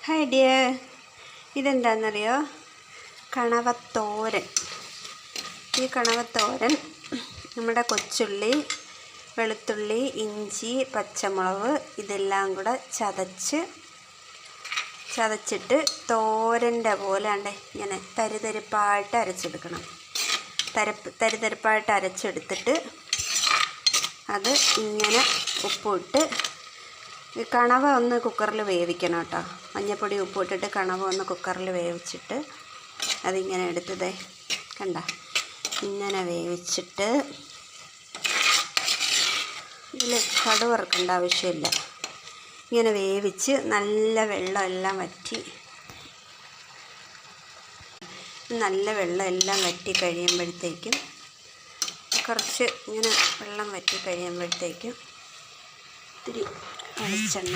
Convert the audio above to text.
Hi dear, ഇതെന്താണെന്നറിയോ? കണവത്തോരൻ. ഈ കണവത്തോരൻ നമ്മുടെ കൊച്ചുള്ളി, വെളുത്തുള്ളി, ഇഞ്ചി, പച്ചമുളക് ഇതെല്ലാം കൂടെ ചതച്ചിട്ട് തോരൻ്റെ പോലെ ഇങ്ങനെ തരിതരിപ്പായിട്ട് അരച്ചെടുക്കണം. തരിതരിപ്പായിട്ട് അരച്ചെടുത്തിട്ട് അത് ഇങ്ങനെ ഉപ്പിട്ട് കണവ ഒന്ന് കുക്കറിൽ വേവിക്കണം കേട്ടോ. മഞ്ഞൾപ്പൊടി ഉപ്പിട്ടിട്ട് കണവ ഒന്ന് കുക്കറിൽ വേവിച്ചിട്ട് അതിങ്ങനെ എടുത്തതേ കണ്ട ഇങ്ങനെ വേവിച്ചിട്ട് ഇതിൽ കടുക് വറുക്കേണ്ട ആവശ്യമില്ല. ഇങ്ങനെ വേവിച്ച് നല്ല വെള്ളം വറ്റി കഴിയുമ്പോഴത്തേക്കും കുറച്ച് ഇങ്ങനെ വെള്ളം വറ്റി കഴിയുമ്പോഴത്തേക്കും ഇത്തിരി വെളിച്ചെണ്ണ